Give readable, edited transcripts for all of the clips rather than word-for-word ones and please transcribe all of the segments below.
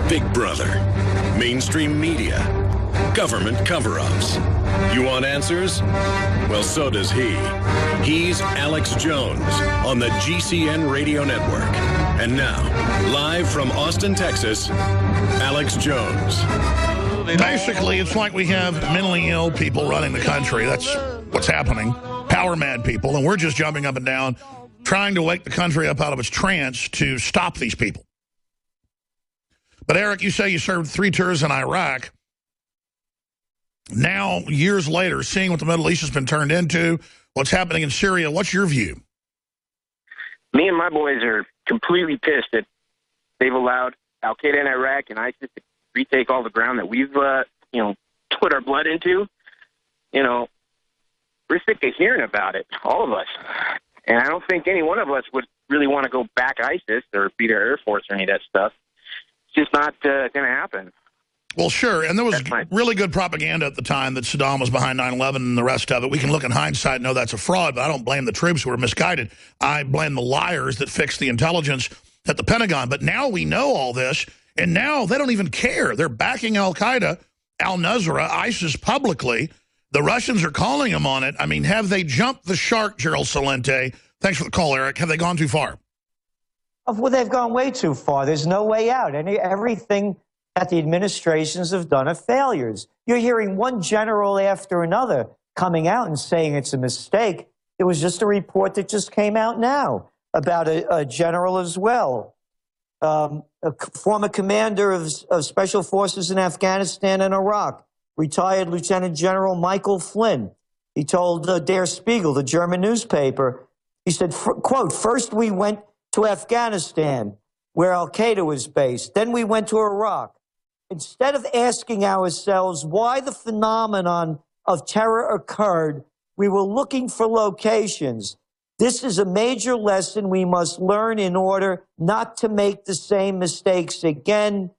Big Brother, mainstream media, government cover-ups. You want answers? Well, so does he. He's Alex Jones on the GCN Radio Network. And now, live from Austin, Texas, Alex Jones. Basically, it's like we have mentally ill people running the country. That's what's happening. Power mad people. And we're just jumping up and down, trying to wake the country up out of its trance to stop these people. But Eric, you say you served 3 tours in Iraq. Now, years later, seeing what the Middle East has been turned into, what's happening in Syria, what's your view? Me and my boys are completely pissed that they've allowed Al-Qaeda in Iraq and ISIS to retake all the ground that we've, put our blood into. We're sick of hearing about it, all of us. And I don't think any one of us would really want to go back ISIS or beat our Air Force or any of that stuff. It's just not going to happen. Well, sure, and there was really good propaganda at the time that Saddam was behind 9/11 and the rest of it. We can look in hindsight and know that's a fraud, but I don't blame the troops who were misguided. I blame the liars that fixed the intelligence at the Pentagon. But now we know all this, and now they don't even care. They're backing al-Qaeda, al-Nusra, ISIS publicly. The Russians are calling them on it. I mean, have they jumped the shark, Gerald Celente? Thanks for the call, Eric. Have they gone too far? Well, they've gone way too far. There's no way out. Everything that the administrations have done are failures. You're hearing one general after another coming out and saying it's a mistake. It was just a report that just came out now about a general as well, a former commander of special forces in Afghanistan and Iraq, retired Lieutenant General Michael Flynn. He told Der Spiegel, the German newspaper, he said, quote, "First we went to Afghanistan, where al-Qaeda was based. Then we went to Iraq. Instead of asking ourselves why the phenomenon of terror occurred, we were looking for locations. This is a major lesson we must learn in order not to make the same mistakes again."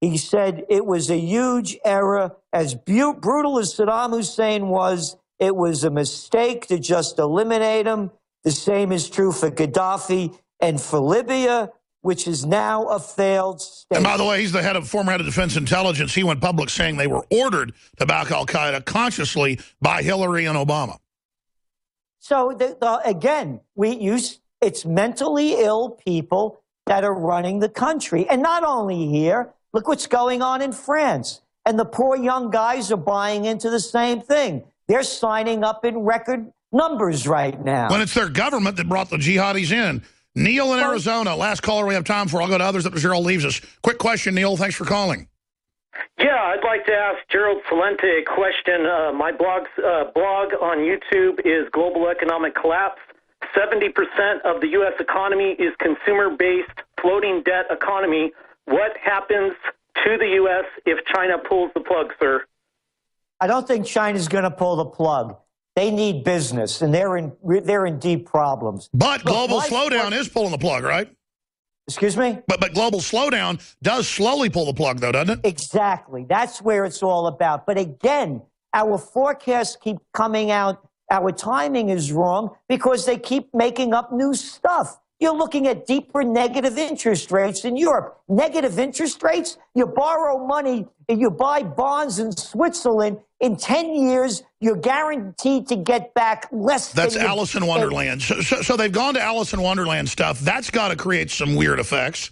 He said it was a huge error. As brutal as Saddam Hussein was, it was a mistake to just eliminate him. The same is true for Gaddafi and for Libya, which is now a failed state. And by the way, he's the former head of Defense Intelligence. He went public saying they were ordered to back al-Qaeda consciously by Hillary and Obama. So, again, it's mentally ill people that are running the country. And not only here, look what's going on in France. And the poor young guys are buying into the same thing. They're signing up in record numbers right now. When it's their government that brought the jihadis in. Neil in Arizona, last caller we have time for. I'll go to others after Gerald leaves us. Quick question, Neil. Thanks for calling. Yeah, I'd like to ask Gerald Celente a question. My blog on YouTube is Global Economic Collapse. 70% of the U.S. economy is consumer-based, floating debt economy. What happens to the U.S. if China pulls the plug, sir? I don't think China's going to pull the plug. They need business, and they're in deep problems. But global slowdown is pulling the plug, right? Excuse me? But global slowdown does slowly pull the plug, though, doesn't it? Exactly. That's where it's all about. But again, our forecasts keep coming out. Our timing is wrong because they keep making up new stuff. You're looking at deeper negative interest rates in Europe. Negative interest rates? You borrow money and you buy bonds in Switzerland. In 10 years, you're guaranteed to get back less than... That's Alice in Wonderland. So they've gone to Alice in Wonderland stuff. That's got to create some weird effects.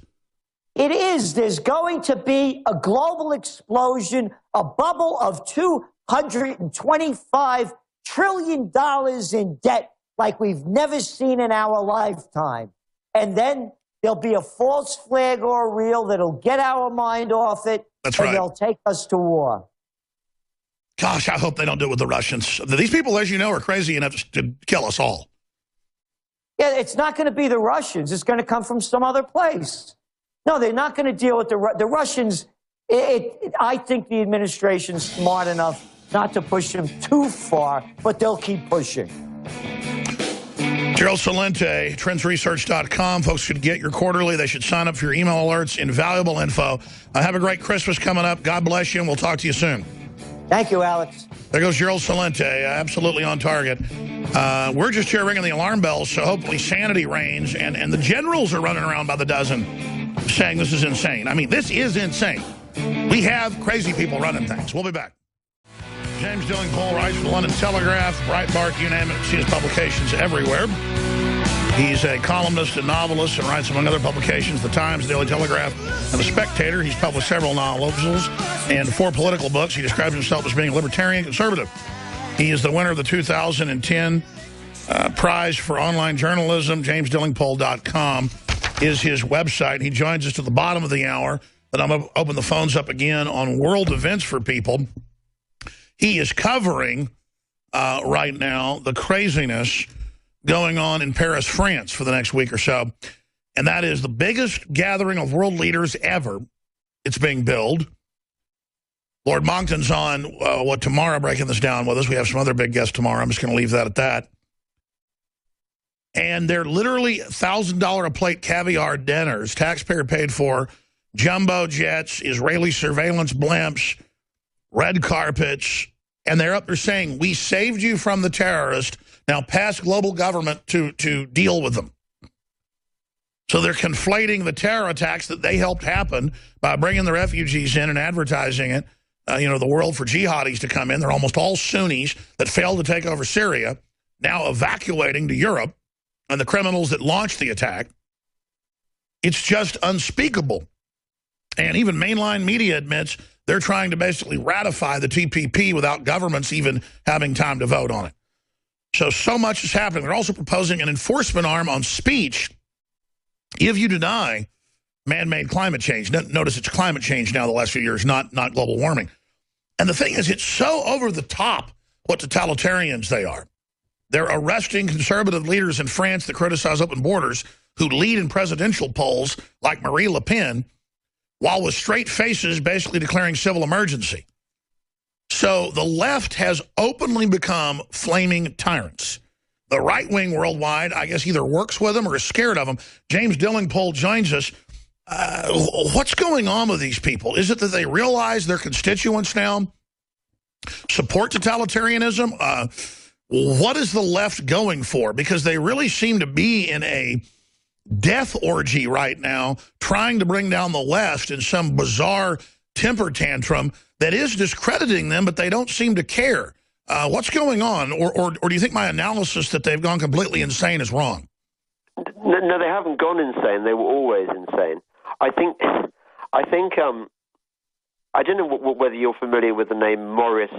It is. There's going to be a global explosion, a bubble of $225 trillion in debt like we've never seen in our lifetime. And then there'll be a false flag or a reel that'll get our mind off it. That's right. And they'll take us to war. Gosh, I hope they don't do it with the Russians. These people, as you know, are crazy enough to kill us all. Yeah, it's not going to be the Russians. It's going to come from some other place. No, they're not going to deal with the Russians. I think the administration's smart enough not to push them too far, but they'll keep pushing. Gerald Celente, trendsresearch.com. Folks should get your quarterly. They should sign up for your email alerts. Invaluable info. Have a great Christmas coming up. God bless you, and we'll talk to you soon. Thank you, Alex. There goes Gerald Celente, absolutely on target. We're just here ringing the alarm bells, so hopefully sanity reigns, and the generals are running around by the dozen. saying this is insane. I mean, this is insane. We have crazy people running things. We'll be back. James Delingpole writes for the London Telegraph, Breitbart, you name it. See his publications everywhere. He's a columnist and novelist and writes, among other publications, The Times, Daily Telegraph, and The Spectator. He's published several novels and 4 political books. He describes himself as being a libertarian conservative. He is the winner of the 2010 prize for online journalism. JamesDelingpole.com is his website. He joins us at the bottom of the hour. But I'm going to open the phones up again on world events for people. He is covering right now the craziness going on in Paris, France for the next week or so. And that is the biggest gathering of world leaders ever. It's being billed. Lord Moncton's on tomorrow, breaking this down with us. We have some other big guests tomorrow. I'm just going to leave that at that. And they're literally $1,000 a plate caviar dinners, taxpayer paid for, jumbo jets, Israeli surveillance blimps, red carpets, and they're up there saying, we saved you from the terrorists, now pass global government to deal with them. So they're conflating the terror attacks that they helped happen by bringing the refugees in and advertising it, the world for jihadis to come in. They're almost all Sunnis that failed to take over Syria, now evacuating to Europe, and the criminals that launched the attack. It's just unspeakable. And even mainline media admits they're trying to basically ratify the TPP without governments even having time to vote on it. So much is happening. They're also proposing an enforcement arm on speech if you deny man-made climate change. Notice it's climate change now the last few years, not global warming. And the thing is, it's so over the top what totalitarians they are. They're arresting conservative leaders in France that criticize open borders who lead in presidential polls like Marie Le Pen, while with straight faces basically declaring civil emergency. So the left has openly become flaming tyrants. The right wing worldwide, I guess, either works with them or is scared of them. James Delingpole joins us. What's going on with these people? Is it that they realize their constituents now support totalitarianism? What is the left going for? Because they really seem to be in a death orgy right now, trying to bring down the West in some bizarre temper tantrum that is discrediting them, but they don't seem to care. What's going on? Or do you think my analysis that they've gone completely insane is wrong? No, they haven't gone insane. They were always insane. I think I don't know whether you're familiar with the name Maurice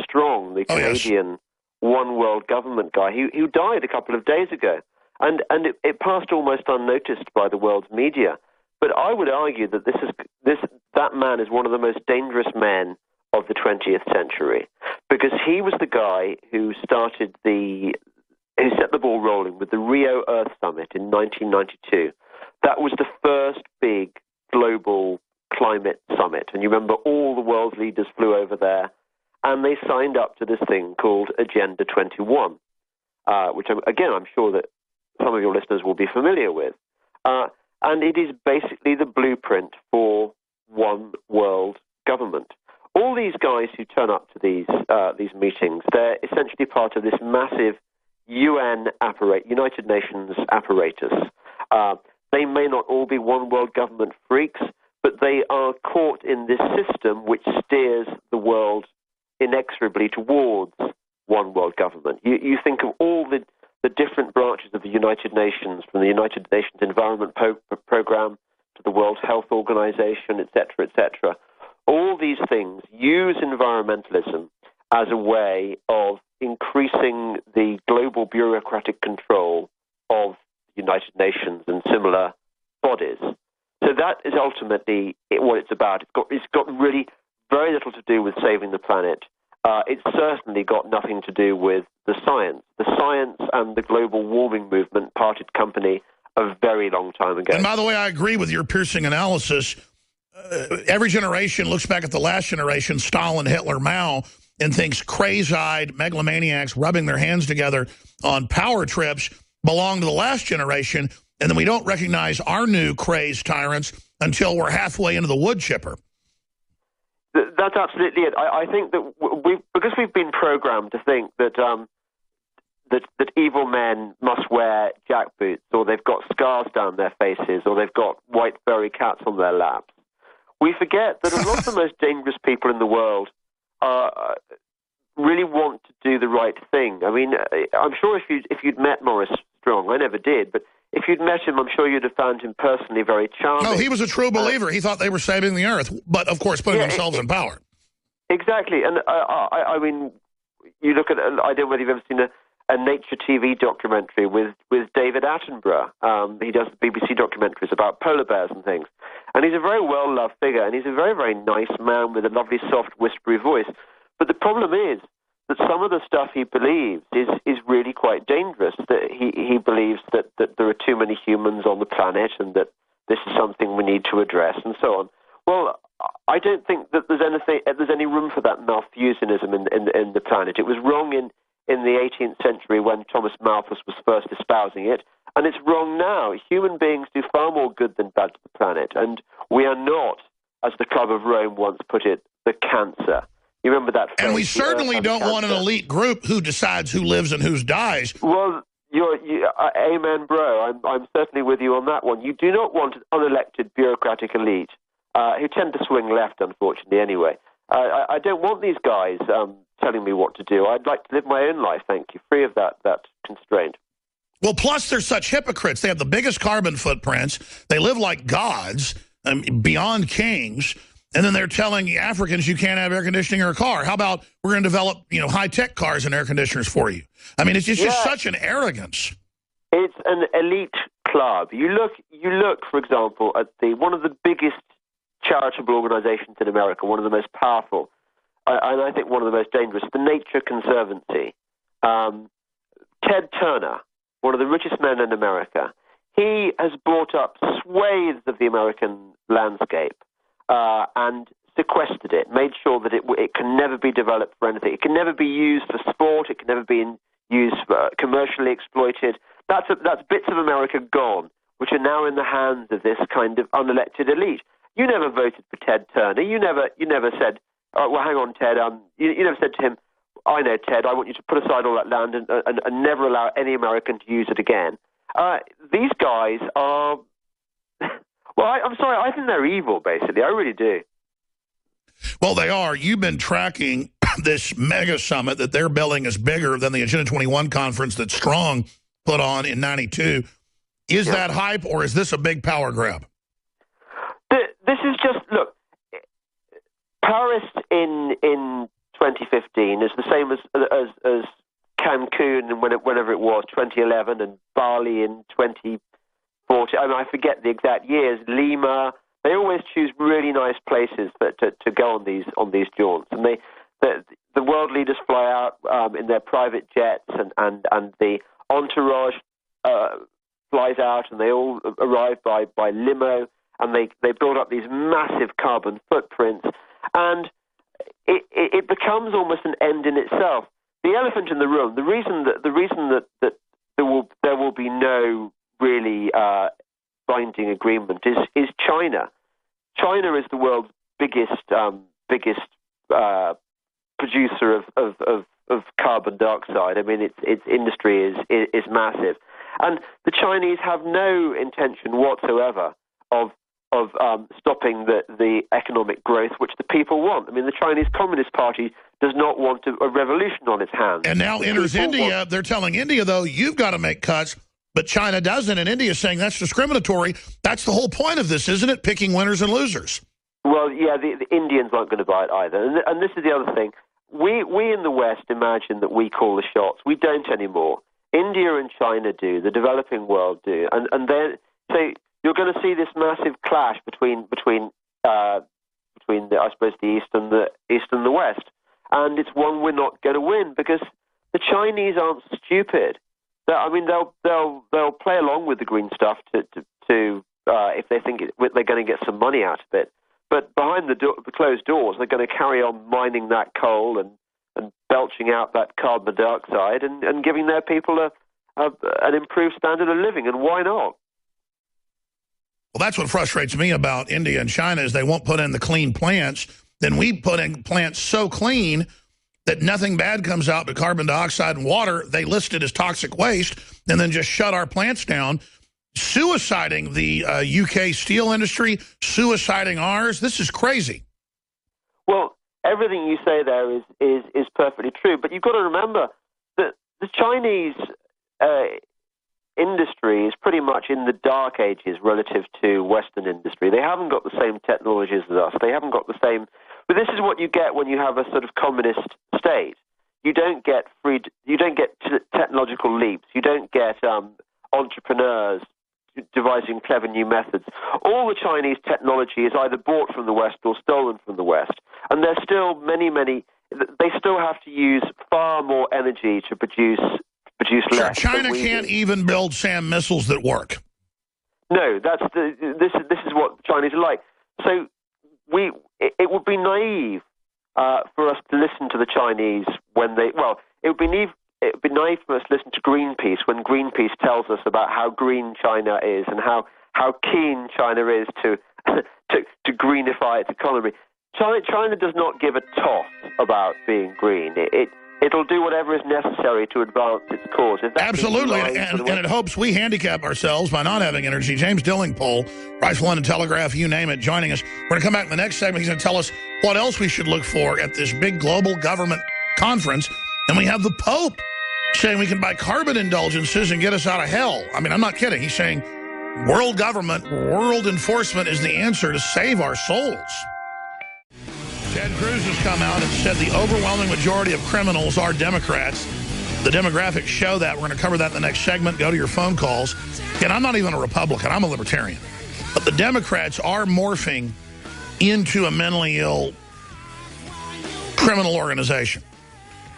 Strong, the Canadian one world government guy who died a couple of days ago. And it passed almost unnoticed by the world's media. But I would argue that that man is one of the most dangerous men of the 20th century, because he was the guy who set the ball rolling with the Rio Earth Summit in 1992. That was the first big global climate summit. And you remember all the world's leaders flew over there, and they signed up to this thing called Agenda 21, which, I'm sure that some of your listeners will be familiar with. And it is basically the blueprint for one world government. All these guys who turn up to these meetings, they're essentially part of this massive UN United Nations apparatus. They may not all be one world government freaks, but they are caught in this system which steers the world inexorably towards one world government. You think of all the different branches of the United Nations, from the United Nations Environment Program to the World Health Organization, etc., etc. All these things use environmentalism as a way of increasing the global bureaucratic control of the United Nations and similar bodies. So that is ultimately what it's about. It's got really very little to do with saving the planet. It's certainly got nothing to do with the science. The science and the global warming movement parted company a very long time ago. And by the way, I agree with your piercing analysis. Every generation looks back at the last generation, Stalin, Hitler, Mao, and thinks crazy-eyed megalomaniacs rubbing their hands together on power trips belong to the last generation, and then we don't recognize our new crazed tyrants until we're halfway into the wood chipper. That's absolutely it. I think that because we've been programmed to think that that evil men must wear jackboots, or they've got scars down their faces, or they've got white furry cats on their laps. We forget that a lot of the most dangerous people in the world really want to do the right thing. I mean, I'm sure if you'd met Maurice Strong, I never did, but if you'd met him, I'm sure you'd have found him personally very charming. No, he was a true believer. He thought they were saving the earth, but of course putting themselves in power. Exactly, and I mean, you look at, I don't know whether you've ever seen a Nature TV documentary with David Attenborough. He does BBC documentaries about polar bears and things. And he's a very well-loved figure, and he's a very, very nice man with a lovely, soft, whispery voice. But the problem is that some of the stuff he believes is really quite dangerous, that he believes that there are too many humans on the planet and that this is something we need to address and so on. Well, I don't think that there's any room for that Malthusianism in the planet. It was wrong in the 18th century when Thomas Malthus was first espousing it, and it's wrong now. Human beings do far more good than bad to the planet, and we are not, as the Club of Rome once put it, the cancer. You remember that phrase? And we certainly don't want an elite group who decides who lives and who dies. Well, amen, bro. I'm certainly with you on that one. You do not want an unelected bureaucratic elite who tend to swing left, unfortunately, anyway. I don't want these guys telling me what to do. I'd like to live my own life, thank you, free of that constraint. Well, plus they're such hypocrites. They have the biggest carbon footprints. They live like gods, beyond kings. And then they're telling Africans you can't have air conditioning or a car. How about we're going to develop, high-tech cars and air conditioners for you? I mean, it's just such an arrogance. It's an elite club. You look, for example, at one of the biggest charitable organizations in America, one of the most powerful, and I think one of the most dangerous, the Nature Conservancy. Ted Turner, one of the richest men in America, he has bought up swathes of the American landscape and sequestered it, made sure that it can never be developed for anything. It can never be used for sport. It can never be used commercially exploited. That's bits of America gone, which are now in the hands of this kind of unelected elite. You never voted for Ted Turner. You never said, oh, well, hang on, Ted. You never said to him, I know, Ted, I want you to put aside all that land and never allow any American to use it again. These guys are, well, I'm sorry, I think they're evil, basically. I really do. Well, they are. You've been tracking this mega summit that they're billing is bigger than the Agenda 21 conference that Strong put on in '92. Is that hype, or is this a big power grab? This is just, look, Paris in 2015 is the same as Cancun and whenever it was, 2011, and Bali in 2014. I mean, I forget the exact years. Lima. They always choose really nice places to go on these jaunts, and the world leaders fly out in their private jets, and the entourage flies out, and they all arrive by limo, and they build up these massive carbon footprints, and it becomes almost an end in itself. The elephant in the room, the reason that there will be no really binding agreement is China. China is the world's biggest producer of carbon dioxide. I mean, its industry is massive, and the Chinese have no intention whatsoever of stopping the economic growth which the people want. I mean, the Chinese Communist Party does not want a revolution on its hands. And now enters India. They're telling India, though, you've got to make cuts, but China doesn't, and India is saying that's discriminatory. That's the whole point of this, isn't it? Picking winners and losers. Well, yeah, the Indians aren't going to buy it either. And this is the other thing. We in the West imagine that we call the shots. We don't anymore. India and China do. The developing world do. And then, so you're going to see this massive clash between I suppose the East and the West. And it's one we're not going to win because the Chinese aren't stupid. I mean, they'll play along with the green stuff to if they think they're going to get some money out of it. But behind the closed doors, they're going to carry on mining that coal and belching out that carbon dioxide and giving their people an improved standard of living. And why not? Well, that's what frustrates me about India and China is they won't put in the clean plants. Then we put in plants so clean that nothing bad comes out but carbon dioxide and water, they list it as toxic waste and then just shut our plants down, suiciding the UK steel industry, suiciding ours. This is crazy. Well, everything you say there is perfectly true, but you've got to remember that the Chinese industry is pretty much in the dark ages relative to Western industry. They haven't got the same technologies as us. They haven't got the same. But this is what you get when you have a sort of communist state. You don't get technological leaps. You don't get entrepreneurs devising clever new methods. All the Chinese technology is either bought from the West or stolen from the West. And there's still they still have to use far more energy to produce less. China can't even build SAM missiles that work. No, this is what the Chinese are like. So it would be naive for us to listen to the Chinese when it would be naive for us to listen to Greenpeace when Greenpeace tells us about how green China is and how keen China is to greenify its economy. China does not give a toss about being green. It'll do whatever is necessary to advance its cause. Absolutely, and it hopes we handicap ourselves by not having energy. James Delingpole, Rifle and Telegraph, you name it, joining us. We're going to come back in the next segment. He's going to tell us what else we should look for at this big global government conference. And we have the Pope saying we can buy carbon indulgences and get us out of hell. I mean, I'm not kidding. He's saying world government, world enforcement is the answer to save our souls. Ted Cruz has come out and said the overwhelming majority of criminals are Democrats. The demographics show that. We're going to cover that in the next segment. Go to your phone calls. And I'm not even a Republican. I'm a libertarian. But the Democrats are morphing into a mentally ill criminal organization.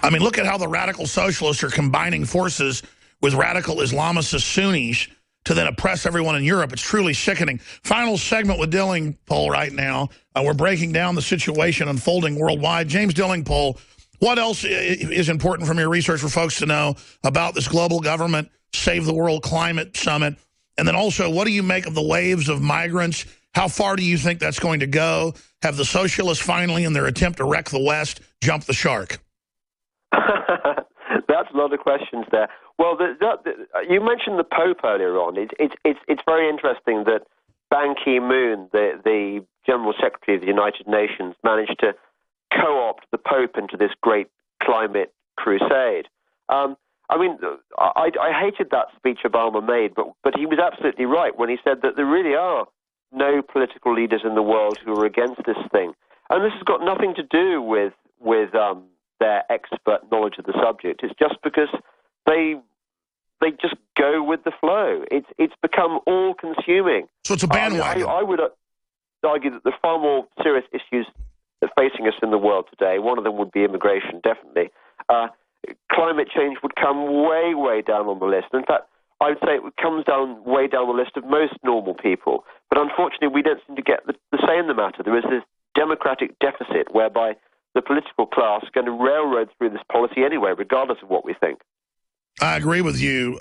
I mean, look at how the radical socialists are combining forces with radical Islamicist Sunnis to then oppress everyone in Europe. It's truly sickening. Final segment with Delingpole right now. We're breaking down the situation unfolding worldwide. James Delingpole, what else is important from your research for folks to know about this global government, Save the World Climate Summit? And then also, what do you make of the waves of migrants? How far do you think that's going to go? Have the socialists finally, in their attempt to wreck the West, jumped the shark? That's a lot of questions there. Well, you mentioned the Pope earlier on. It's very interesting that Ban Ki-moon, the General Secretary of the United Nations, managed to co-opt the Pope into this great climate crusade. I hated that speech Obama made, but he was absolutely right when he said that there really are no political leaders in the world who are against this thing. And this has got nothing to do with their expert knowledge of the subject. It's just because they just go with the flow. It's become all-consuming. So it's a bandwagon. I would argue that there are far more serious issues that are facing us in the world today. One of them would be immigration, definitely. Climate change would come way, way down on the list. In fact, I would say it comes down way down the list of most normal people. But unfortunately, we don't seem to get the say in the matter. There is this democratic deficit whereby the political class is going to railroad through this policy anyway, regardless of what we think. I agree with you.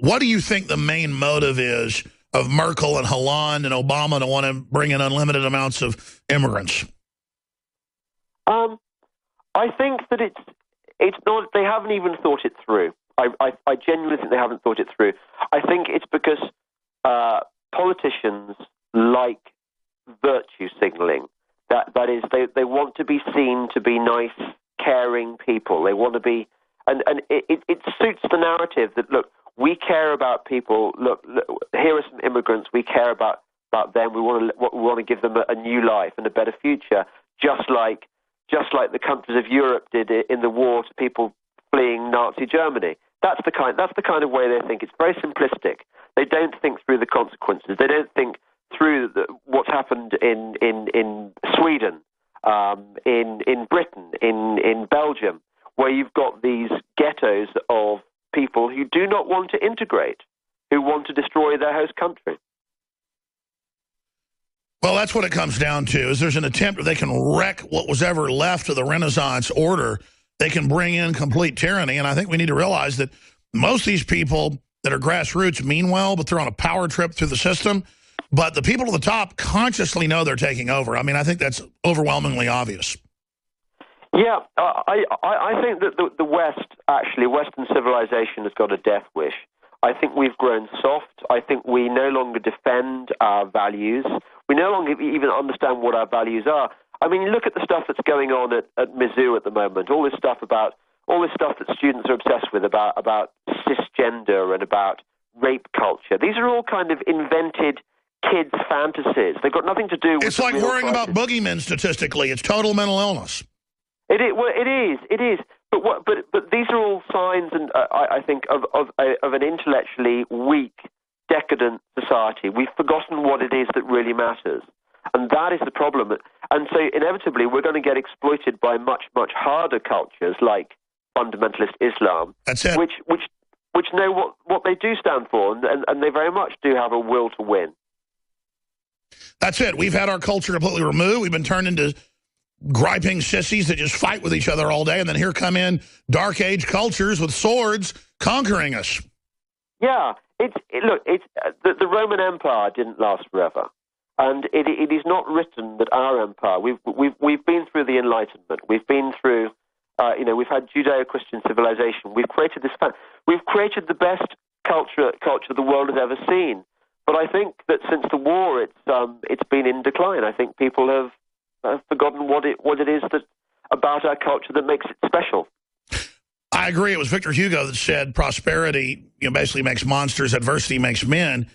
What do you think the main motive is of Merkel and Hollande and Obama to want to bring in unlimited amounts of immigrants? I think that it's not. They haven't even thought it through. I genuinely think they haven't thought it through. I think it's because politicians like virtue signaling. That is, they want to be seen to be nice, caring people. They want to be, and it suits the narrative that, look, we care about people. Look, here are some immigrants. We care about them. We want to give them a new life and a better future, just like the countries of Europe did in the war to people fleeing Nazi Germany. That's the kind of way they think. It's very simplistic. They don't think through the consequences. They don't think through what's happened in Sweden, in Britain, in Belgium, where you've got these ghettos of people who do not want to integrate, who want to destroy their host country. Well, that's what it comes down to, is there's an attempt that they can wreck what was ever left of the Renaissance order. They can bring in complete tyranny, and I think we need to realize that most of these people that are grassroots mean well, but they're on a power trip through the system. But the people at the top consciously know they're taking over. I mean, I think that's overwhelmingly obvious. Yeah, I think that the West, actually, Western civilization has got a death wish. I think we've grown soft. I think we no longer defend our values. We no longer even understand what our values are. I mean, look at the stuff that's going on at Mizzou at the moment. All this stuff that students are obsessed with about cisgender and about rape culture. These are all kind of invented kids' fantasies. They've got nothing to do with. It's like worrying about boogeymen statistically. It's total mental illness. It is. But these are all signs, and I think of an intellectually weak, decadent society. We've forgotten what it is that really matters, and that is the problem. And so inevitably, we're going to get exploited by much harder cultures like fundamentalist Islam. That's it. Which know what they do stand for, and they very much do have a will to win. That's it. We've had our culture completely removed. We've been turned into griping sissies that just fight with each other all day, and then here come in dark age cultures with swords conquering us. Yeah, the Roman Empire didn't last forever, and it is not written that our empire. We've been through the Enlightenment. We've been through, we've had Judeo-Christian civilization. We've created We've created the best culture the world has ever seen. But I think that since the war, it's been in decline. I think people have forgotten what it is that about our culture that makes it special. I agree. It was Victor Hugo that said prosperity basically makes monsters, adversity makes men.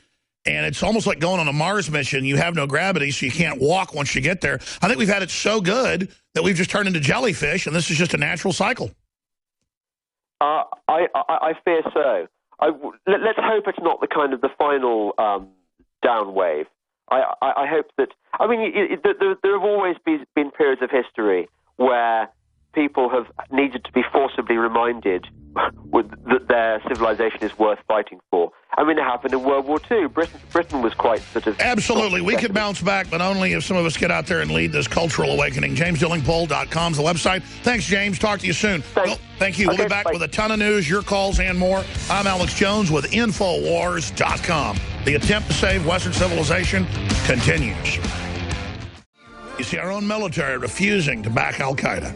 And it's almost like going on a Mars mission. You have no gravity, so you can't walk once you get there. I think we've had it so good that we've just turned into jellyfish, and this is just a natural cycle. I fear so. Let's hope it's not the kind of the final down wave. I hope that. I mean, there have always been periods of history where people have needed to be forcibly reminded that their civilization is worth fighting for. I mean, it happened in World War II. Britain was quite sort of... Absolutely. We could bounce back, but only if some of us get out there and lead this cultural awakening. JamesDelingpole.com is the website. Thanks, James. Talk to you soon. Thank you. Okay, we'll be back with a ton of news, your calls, and more. I'm Alex Jones with Infowars.com. The attempt to save Western civilization continues. You see, our own military refusing to back al-Qaeda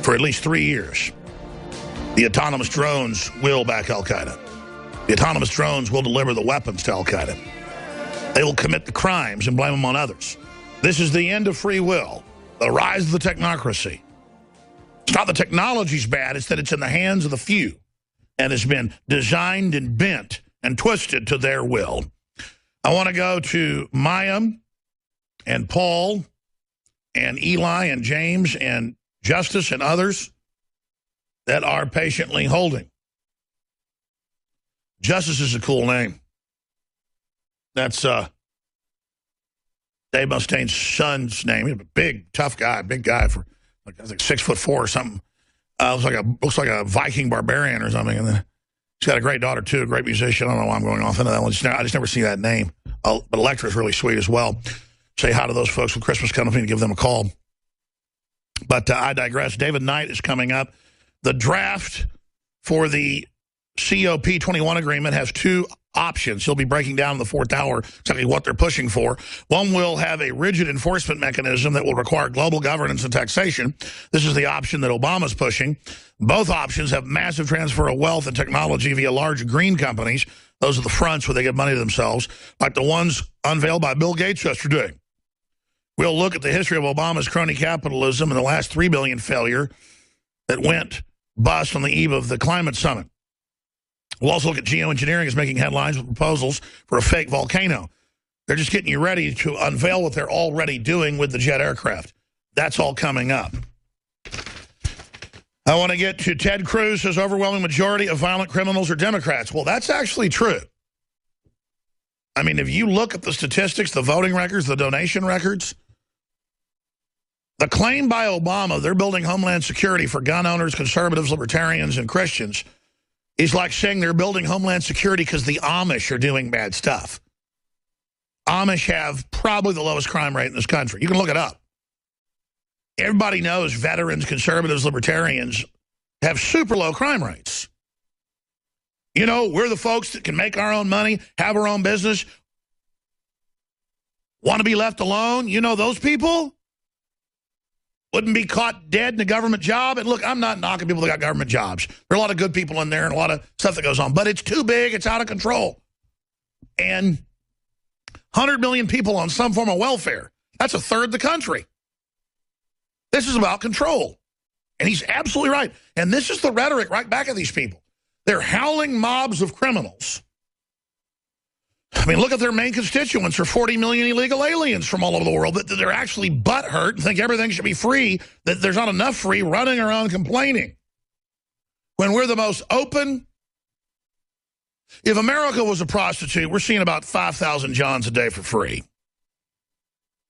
for at least 3 years. The autonomous drones will back al-Qaeda. The autonomous drones will deliver the weapons to al-Qaeda. They will commit the crimes and blame them on others. This is the end of free will, the rise of the technocracy. It's not the technology's bad, it's that it's in the hands of the few and has been designed and bent and twisted to their will. I want to go to Maya and Paul and Eli and James and Justice and others that are patiently holding. Justice is a cool name. That's Dave Mustaine's son's name. He's a big, tough guy, big guy for like 6'4" or something. Looks like a Viking barbarian or something. And then he's got a great daughter too, a great musician. I don't know why I'm going off into that one. I just never see that name. But Electra's really sweet as well. Say hi to those folks with Christmas Company and give them a call. But I digress. David Knight is coming up. The draft for the COP21 agreement has two options. He'll be breaking down in the fourth hour exactly what they're pushing for. One will have a rigid enforcement mechanism that will require global governance and taxation. This is the option that Obama's pushing. Both options have massive transfer of wealth and technology via large green companies. Those are the fronts where they give money to themselves, like the ones unveiled by Bill Gates yesterday. We'll look at the history of Obama's crony capitalism and the last $3 billion failure that went bust on the eve of the climate summit. We'll also look at geoengineering is making headlines with proposals for a fake volcano. They're just getting you ready to unveil what they're already doing with the jet aircraft. That's all coming up. I want to get to Ted Cruz says overwhelming majority of violent criminals are Democrats. Well, that's actually true. I mean, if you look at the statistics, the voting records, the donation records, the claim by Obama, they're building homeland security for gun owners, conservatives, libertarians, and Christians, is like saying they're building homeland security because the Amish are doing bad stuff. Amish have probably the lowest crime rate in this country. You can look it up. Everybody knows veterans, conservatives, libertarians have super low crime rates. You know, we're the folks that can make our own money, have our own business, want to be left alone. You know those people? wouldn't be caught dead in a government job. And look, I'm not knocking people that got government jobs. There are a lot of good people in there and a lot of stuff that goes on. But it's too big. It's out of control. And 100 million people on some form of welfare. That's a third of the country. This is about control. And he's absolutely right. And this is the rhetoric right back at these people. They're howling mobs of criminals. I mean, look at their main constituents are 40 million illegal aliens from all over the world that they're actually butthurt and think everything should be free, that there's not enough free, running around complaining. When we're the most open. If America was a prostitute, we're seeing about 5,000 Johns a day for free.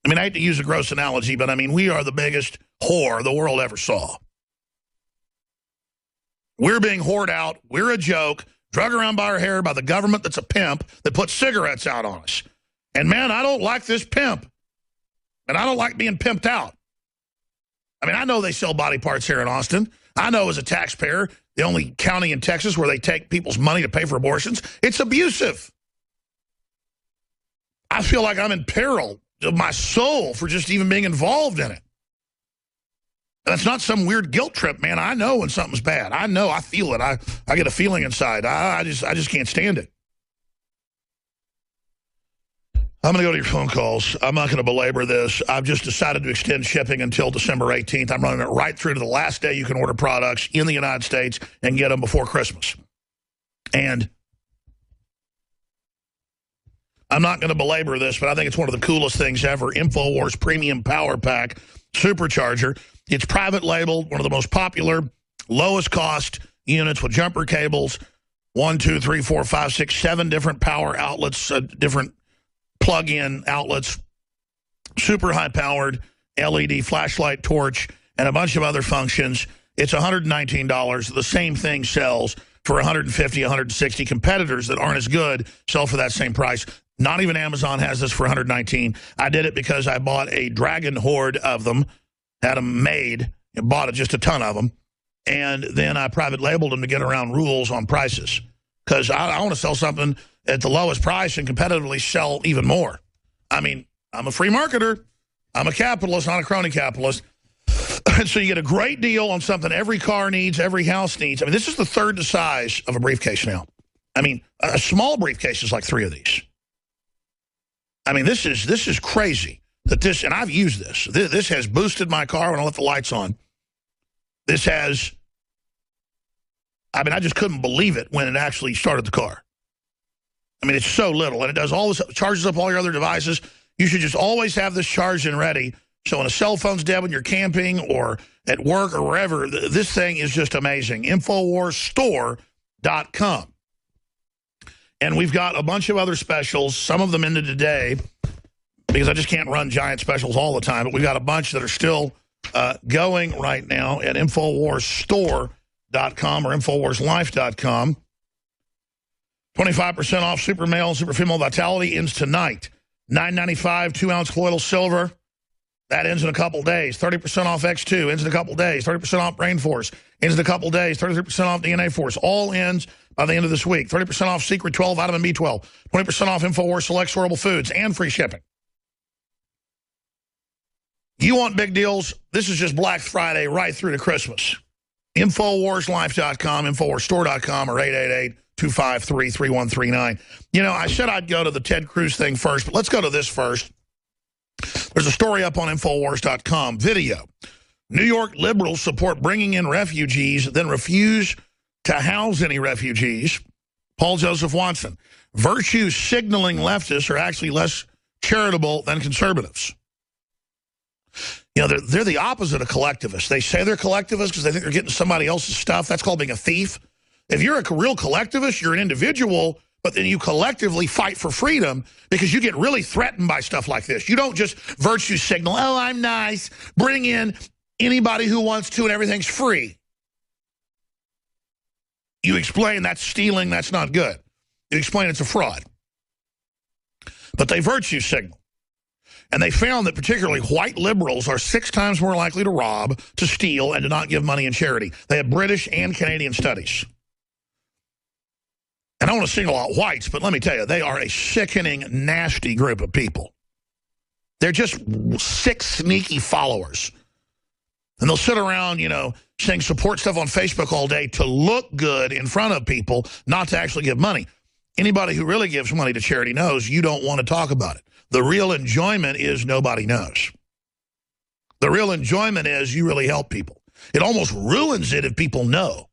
I mean, I hate to use a gross analogy, but I mean, we are the biggest whore the world ever saw. We're being whored out. We're a joke. Drug around by our hair by the government that's a pimp that puts cigarettes out on us. And, man, I don't like this pimp. And I don't like being pimped out. I mean, I know they sell body parts here in Austin. I know as a taxpayer, the only county in Texas where they take people's money to pay for abortions, it's abusive. I feel like I'm in peril of my soul for just even being involved in it. That's not some weird guilt trip, man. I know when something's bad. I know. I feel it. I get a feeling inside. I just can't stand it. I'm going to go to your phone calls. I'm not going to belabor this. I've just decided to extend shipping until December 18th. I'm running it right through to the last day you can order products in the United States and get them before Christmas. And I'm not going to belabor this, but I think it's one of the coolest things ever. InfoWars Premium Power Pack Supercharger. It's private labeled, one of the most popular, lowest cost units with jumper cables, 1, 2, 3, 4, 5, 6, 7 different power outlets, different plug-in outlets, super high-powered LED flashlight torch, and a bunch of other functions. It's $119. The same thing sells for $150, $160. Competitors that aren't as good sell for that same price. Not even Amazon has this for $119. I did it because I bought a Dragon Horde of them, had them made, and bought just a ton of them, and then I private labeled them to get around rules on prices because I want to sell something at the lowest price and competitively sell even more. I mean, I'm a free marketer. I'm a capitalist, not a crony capitalist. And so you get a great deal on something every car needs, every house needs. I mean, this is the third the size of a briefcase now. I mean, a small briefcase is like 3 of these. I mean, this is crazy. And I've used this. This has boosted my car when I left the lights on. This has, I mean, I just couldn't believe it when it actually started the car. I mean, it's so little, and it does all this, charges up all your other devices. You should just always have this charged and ready. So when a cell phone's dead when you're camping or at work or wherever, this thing is just amazing. InfoWarsStore.com. And we've got a bunch of other specials, some of them ended today, because I just can't run giant specials all the time. But we've got a bunch that are still going right now at InfoWarsStore.com or InfoWarsLife.com. 25% off Super Male and Super Female Vitality ends tonight. $9.95, 2-ounce colloidal silver. That ends in a couple days. 30% off X2 ends in a couple days. 30% off Brain Force ends in a couple days. 33% off DNA Force. All ends by the end of this week. 30% off Secret 12 Vitamin B12. 20% off InfoWars Select Storable Foods and free shipping. You want big deals? This is just Black Friday right through to Christmas. InfoWarsLife.com, InfoWarsStore.com, or 888-253-3139. You know, I said I'd go to the Ted Cruz thing first, but let's go to this first. There's a story up on InfoWars.com. Video. New York liberals support bringing in refugees, then refuse to house any refugees. Paul Joseph Watson. Virtue signaling leftists are actually less charitable than conservatives. You know, they're the opposite of collectivists. They say they're collectivists because they think they're getting somebody else's stuff. That's called being a thief. If you're a real collectivist, you're an individual, but then you collectively fight for freedom because you get really threatened by stuff like this. You don't just virtue signal, oh, I'm nice, bring in anybody who wants to and everything's free. You explain that's stealing, that's not good. You explain it's a fraud. But they virtue signal. And they found that particularly white liberals are 6 times more likely to rob, to steal, and to not give money in charity. They have British and Canadian studies. And I want to single out whites, but let me tell you, they are a sickening, nasty group of people. They're just sick, sneaky followers. And they'll sit around, you know, saying support stuff on Facebook all day to look good in front of people, not to actually give money. Anybody who really gives money to charity knows you don't want to talk about it. The real enjoyment is nobody knows. The real enjoyment is you really help people. It almost ruins it if people know.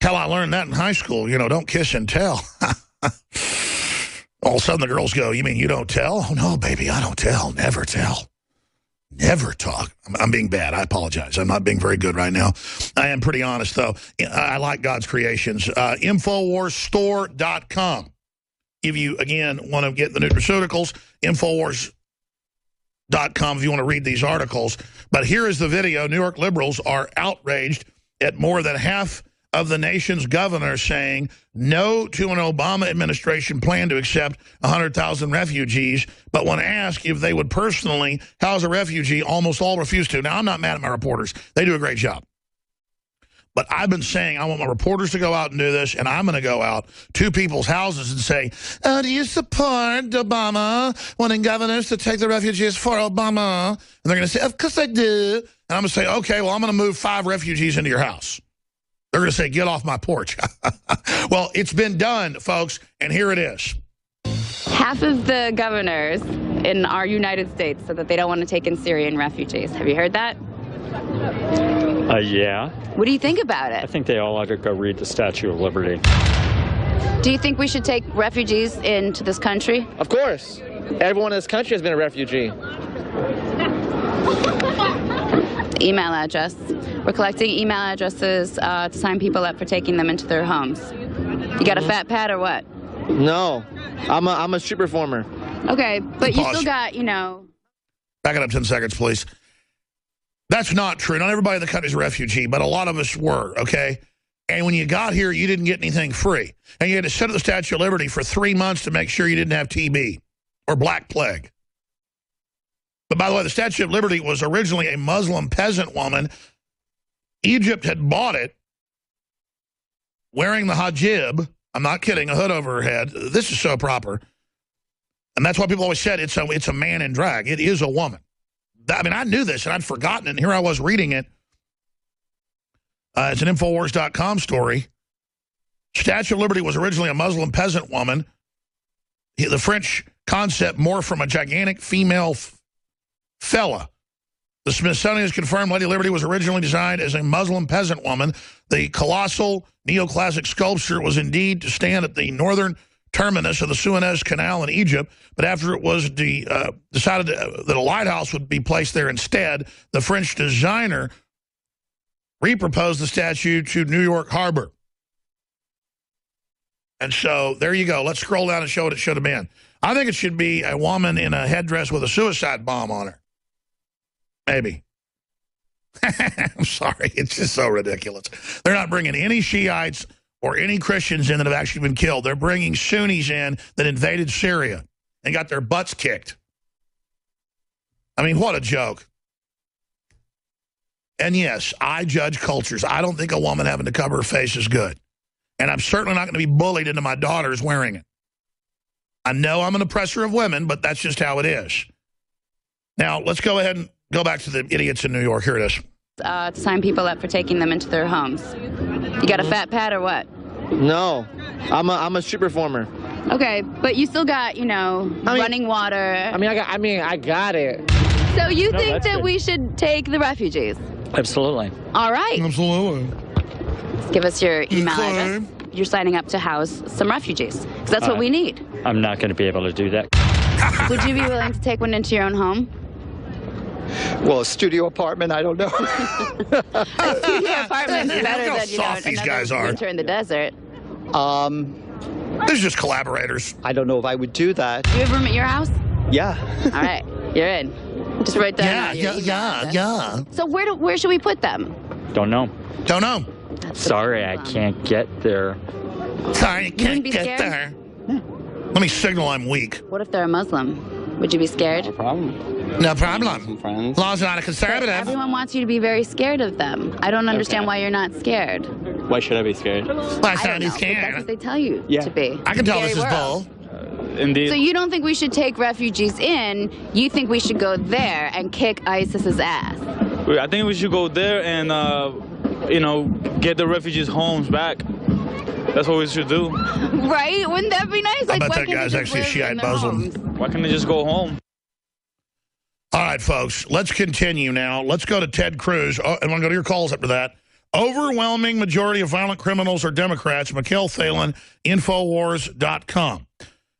Hell, I learned that in high school. You know, don't kiss and tell. All of a sudden the girls go, you mean you don't tell? Oh, no, baby, I don't tell. Never tell. Never talk. I'm being bad. I apologize. I'm not being very good right now. I am pretty honest, though. I like God's creations. InfoWarsStore.com. If you, again, want to get the nutraceuticals, InfoWars.com if you want to read these articles. But here is the video. New York liberals are outraged at more than half of the nation's governors saying no to an Obama administration plan to accept 100,000 refugees. But when asked if they would personally house a refugee, almost all refused to. Now, I'm not mad at my reporters. They do a great job. But I've been saying I want my reporters to go out and do this, and I'm going to go out to people's houses and say, do you support Obama wanting governors to take the refugees for Obama? And they're going to say, of course I do. And I'm going to say, okay, well, I'm going to move 5 refugees into your house. They're going to say, get off my porch. Well, it's been done, folks, and here it is. Half of the governors in our United States said that they don't want to take in Syrian refugees. Have you heard that? Yeah. What do you think about it? I think they all ought to go read the Statue of Liberty. Do you think we should take refugees into this country? Of course. Everyone in this country has been a refugee. Email address. We're collecting email addresses to sign people up for taking them into their homes. You got a fat pad or what? No. I'm a street performer. Okay, but you still got, you know... Back it up 10 seconds, please. That's not true. Not everybody in the country is a refugee, but a lot of us were, okay? And when you got here, you didn't get anything free. And you had to sit at the Statue of Liberty for 3 months to make sure you didn't have TB or Black Plague. But by the way, the Statue of Liberty was originally a Muslim peasant woman. Egypt had bought it wearing the hijab. I'm not kidding, a hood over her head. This is so proper. And that's why people always said it's a man in drag. It is a woman. I mean, I knew this, and I'd forgotten it, and here I was reading it. It's an Infowars.com story. Statue of Liberty was originally a Muslim peasant woman. The French concept morphed from a gigantic female fella. The Smithsonian has confirmed Lady Liberty was originally designed as a Muslim peasant woman. The colossal neoclassic sculpture was indeed to stand at the northern terminus of the Suez Canal in Egypt, but after it was decided that a lighthouse would be placed there instead, the French designer reproposed the statue to New York Harbor. And so there you go. Let's scroll down and show what it should have been. I think it should be a woman in a headdress with a suicide bomb on her. Maybe. I'm sorry. It's just so ridiculous. They're not bringing any Shiites or any Christians in that have actually been killed. They're bringing Sunnis in that invaded Syria and got their butts kicked. I mean, what a joke. And yes, I judge cultures. I don't think a woman having to cover her face is good. And I'm certainly not going to be bullied into my daughters wearing it. I know I'm an oppressor of women, but that's just how it is. Now, let's go ahead and go back to the idiots in New York. Here it is. To sign people up for taking them into their homes. You got a fat pad or what? No. I'm a street performer. Okay, but you still got, you know, running water. I got it. So you think that we should take the refugees? Absolutely. All right. Absolutely. Give us your email address. You're signing up to house some refugees. Because that's what we need. I'm not going to be able to do that. Would you be willing to take one into your own home? Well, a studio apartment, I don't know. A studio apartment is better than, you know, another winter in the desert. There's just collaborators. I don't know if I would do that. Do you have room at your house? Yeah. All right, you're in. Just write down. Yeah. So where should we put them? Don't know. Don't know. Sorry, I can't get there. Sorry, I can't get there. Let me signal I'm weak. What if they're a Muslim? Would you be scared? No problem. No problem. Law's not a conservative. But everyone wants you to be very scared of them. I don't understand why you're not scared. Why should I be scared? Why should I be scared? That's what they tell you to be. I can tell this is bull. Indeed. So you don't think we should take refugees in, you think we should go there and kick ISIS's ass? I think we should go there and, get the refugees' homes back. That's what we should do. Right? Wouldn't that be nice? I bet that guy's actually a Shiite Muslim. Why can't they just go home? All right, folks, let's continue now. Let's go to Ted Cruz. Oh, and want to go to your calls after that. Overwhelming majority of violent criminals are Democrats. Mikhail Thalen, Infowars.com.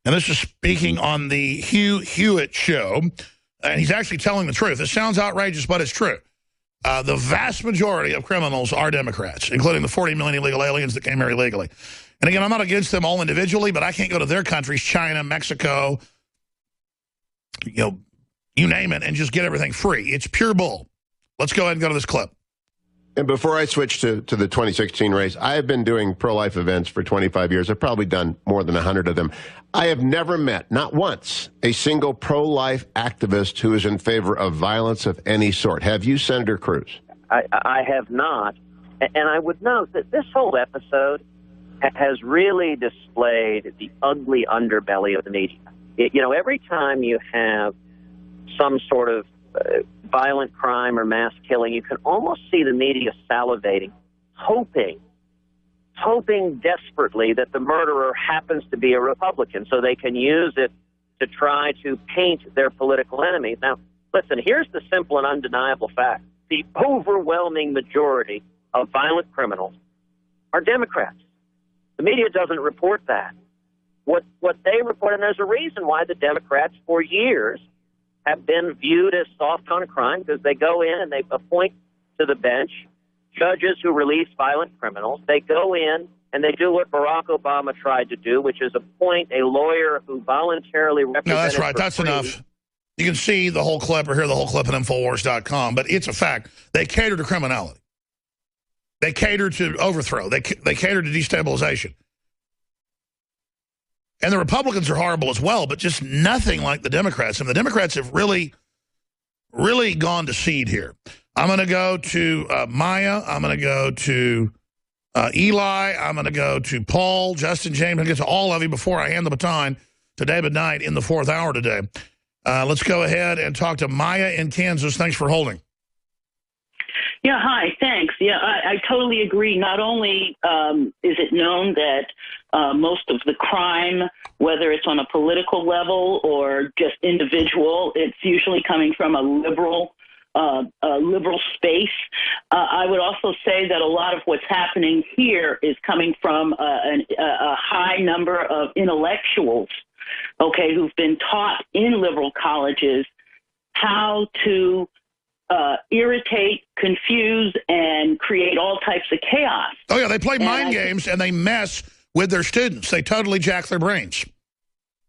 And this is speaking on the Hugh Hewitt show. And he's actually telling the truth. It sounds outrageous, but it's true. The vast majority of criminals are Democrats, including the 40 million illegal aliens that came here illegally. And again, I'm not against them all individually, but I can't go to their countries, China, Mexico, you name it, and just get everything free. It's pure bull. Let's go ahead and go to this clip. And before I switch to the 2016 race, I have been doing pro-life events for 25 years. I've probably done more than 100 of them. I have never met, not once, a single pro-life activist who is in favor of violence of any sort. Have you, Senator Cruz? I have not. And I would note that this whole episode has really displayed the ugly underbelly of the media. Every time you have some sort of violent crime or mass killing, you can almost see the media salivating, hoping desperately that the murderer happens to be a Republican so they can use it to try to paint their political enemies. Now, listen, here's the simple and undeniable fact. The overwhelming majority of violent criminals are Democrats. The media doesn't report that. What they report, and there's a reason why the Democrats for years have been viewed as soft on crime, because they go in and they appoint to the bench judges who release violent criminals. They go in and they do what Barack Obama tried to do, which is appoint a lawyer who voluntarily represents. No, that's right. That's enough. You can see the whole clip or hear the whole clip at Infowars.com, but it's a fact. They cater to criminality. They cater to overthrow. They cater to destabilization. And the Republicans are horrible as well, but just nothing like the Democrats. And the Democrats have really, really gone to seed here. I'm going to go to Maya. I'm going to go to Eli. I'm going to go to Paul, Justin, James. I'm going to get to all of you before I hand the baton to David Knight in the fourth hour today. Let's go ahead and talk to Maya in Kansas. Thanks for holding. Yeah, hi, thanks. Yeah, I totally agree. Not only is it known that most of the crime, whether it's on a political level or just individual, it's usually coming from a liberal space. I would also say that a lot of what's happening here is coming from a high number of intellectuals, okay, who've been taught in liberal colleges how to irritate, confuse, and create all types of chaos. Oh, yeah, they play mind games and they mess with their students. They totally jack their brains.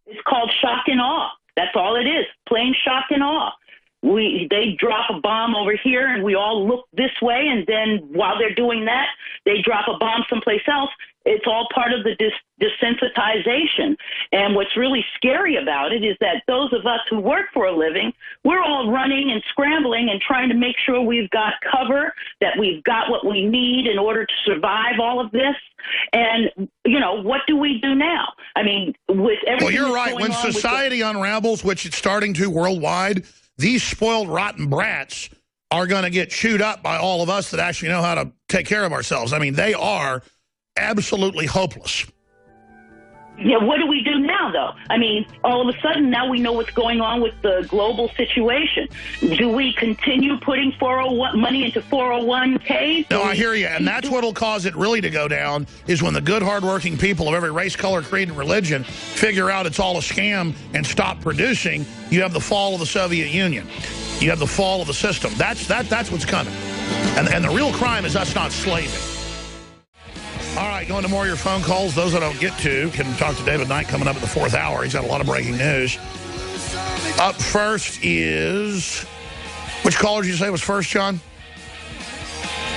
It's called shock and awe. That's all it is, plain shock and awe. They drop a bomb over here and we all look this way, and then while they're doing that, they drop a bomb someplace else. It's all part of the desensitization. And what's really scary about it is that those of us who work for a living, we're all running and scrambling and trying to make sure we've got cover, that we've got what we need in order to survive all of this. And, what do we do now? I mean, with everything. Well, you're right. When society unravels, which it's starting to worldwide, these spoiled, rotten brats are going to get chewed up by all of us that actually know how to take care of ourselves. I mean, they are absolutely hopeless. Yeah, what do we do now, though? I mean, all of a sudden, now we know what's going on with the global situation. Do we continue putting money into 401ks? No, I hear you, and that's what will cause it really to go down, is when the good, hardworking people of every race, color, creed, and religion figure out it's all a scam and stop producing. You have the fall of the Soviet Union. You have the fall of the system. That's what's coming. And the real crime is us not slaving. All right, going to more of your phone calls. Those that I don't get to can talk to David Knight coming up at the fourth hour. He's got a lot of breaking news. Up first is... Which caller did you say was first, John?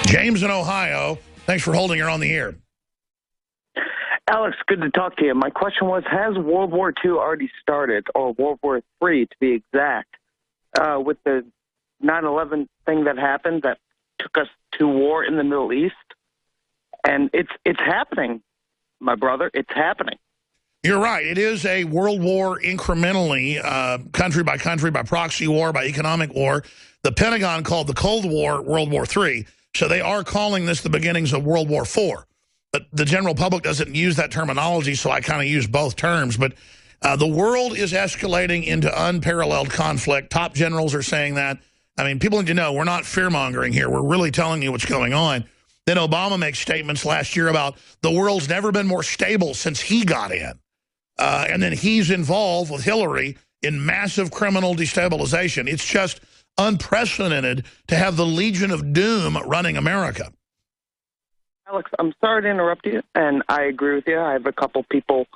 James in Ohio. Thanks for holding. You're on the air. Alex, good to talk to you. My question was, has World War II already started, or World War III to be exact, with the 9/11 thing that happened that took us to war in the Middle East? And it's happening, my brother. It's happening. You're right. It is a world war incrementally, country by country, by proxy war, by economic war. The Pentagon called the Cold War World War III, so they are calling this the beginnings of World War IV. But the general public doesn't use that terminology, so I kind of use both terms. But the world is escalating into unparalleled conflict. Top generals are saying that. I mean, people need to know we're not fear-mongering here. We're really telling you what's going on. Then Obama makes statements last year about the world's never been more stable since he got in. And then he's involved with Hillary in massive criminal destabilization. It's just unprecedented to have the Legion of Doom running America. Alex, I'm sorry to interrupt you, and I agree with you. I have a couple people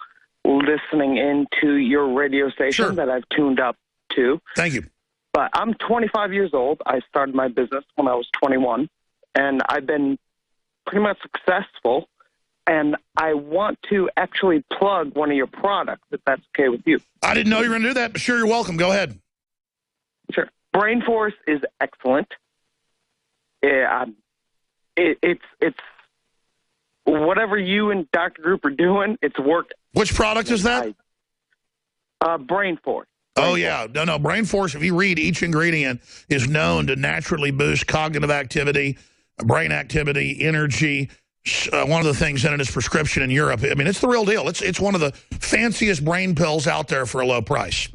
listening into your radio station that I've tuned up to. Thank you. But I'm 25 years old. I started my business when I was 21, and I've been pretty much successful. And I want to actually plug one of your products, if that's okay with you. I didn't know you were going to do that, but sure, you're welcome. Go ahead. Sure. Brain Force is excellent. It's whatever you and Dr. Group are doing, it's worked. Which product is that? Brain Force. Oh, yeah. No, Brain Force, if you read, each ingredient is known to naturally boost cognitive activity, brain activity, energy. One of the things in it is prescription in Europe. I mean, it's the real deal. It's one of the fanciest brain pills out there for a low price.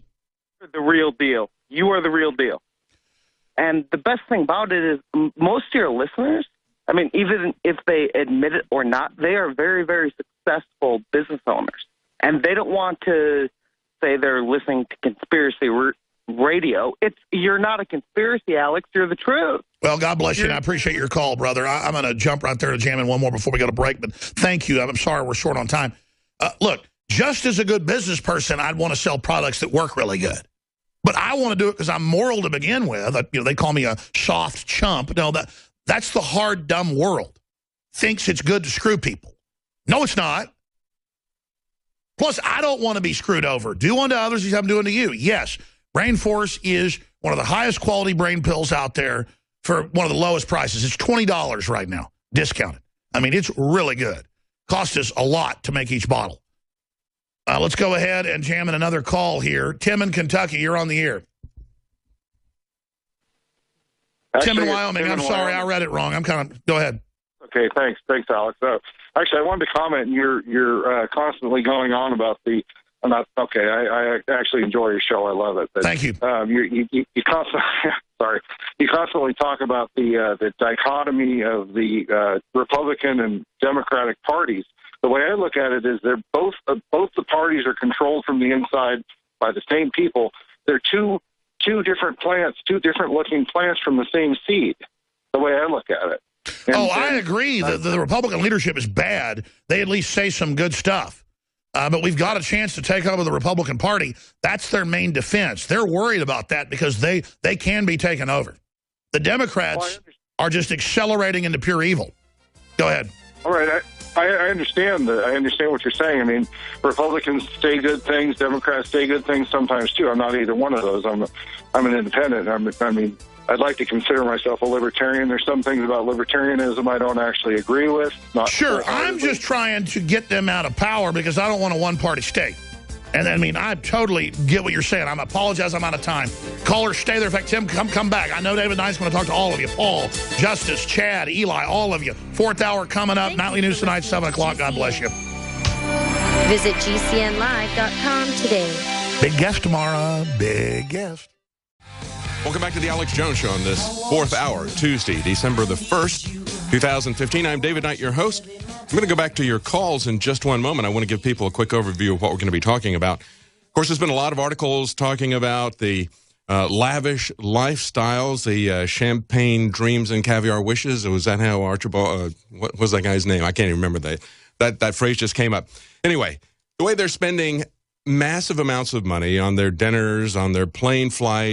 The real deal. You are the real deal. And the best thing about it is most of your listeners, I mean, even if they admit it or not, they are very, very successful business owners. And they don't want to say they're listening to conspiracy radio. You're not a conspiracy, Alex. You're the truth. Well, God bless you, and I appreciate your call, brother. I'm going to jump right there to jam in one more before we go to break, but thank you. I'm sorry we're short on time. Look, just as a good business person, I'd want to sell products that work really good. But I want to do it because I'm moral to begin with. They call me a soft chump. No, that's the hard, dumb world. Thinks it's good to screw people. No, it's not. Plus, I don't want to be screwed over. Do unto others as I'm doing to you. Yes, Brain Force is one of the highest quality brain pills out there for one of the lowest prices. It's $20 right now, discounted. I mean, it's really good. Cost us a lot to make each bottle. Let's go ahead and jam in another call here. Tim in Kentucky, you're on the air. Tim in Wyoming. I'm sorry, I read it wrong. Go ahead. Okay, thanks, Alex. Actually, I wanted to comment. You're constantly going on about the. I actually enjoy your show. I love it. But, thank you. You constantly. Sorry, you constantly talk about the dichotomy of the Republican and Democratic parties. The way I look at it is they're both the parties are controlled from the inside by the same people. They're two different plants, two different looking plants from the same seed. The way I look at it. I agree. The Republican leadership is bad. They at least say some good stuff. But we've got a chance to take over the Republican Party. That's their main defense. They're worried about that because they can be taken over. The Democrats are just accelerating into pure evil. Go ahead. All right. I understand that. I understand what you're saying. I mean, Republicans say good things, Democrats say good things sometimes too. I'm not either one of those. I'm an independent. I mean, I'd like to consider myself a libertarian. There's some things about libertarianism I don't actually agree with. Sure, I'm just trying to get them out of power because I don't want a one-party state. And I mean, I totally get what you're saying. I apologize, I'm out of time. Callers, stay there. In fact, Tim, come back. I know David Knight's going to talk to all of you. Paul, Justice, Chad, Eli, all of you. Fourth hour coming up. Nightly News tonight, 7 o'clock. God bless you. Visit GCNlive.com today. Big guest tomorrow. Big guest. Welcome back to the Alex Jones Show on this fourth hour, Tuesday, December the 1st, 2015. I'm David Knight, your host. I'm going to go back to your calls in just one moment. I want to give people a quick overview of what we're going to be talking about. Of course, there's been a lot of articles talking about the lavish lifestyles, the champagne dreams and caviar wishes. Was that how Archibald, what was that guy's name? I can't even remember that phrase just came up. Anyway, the way they're spending massive amounts of money on their dinners, on their plane flights,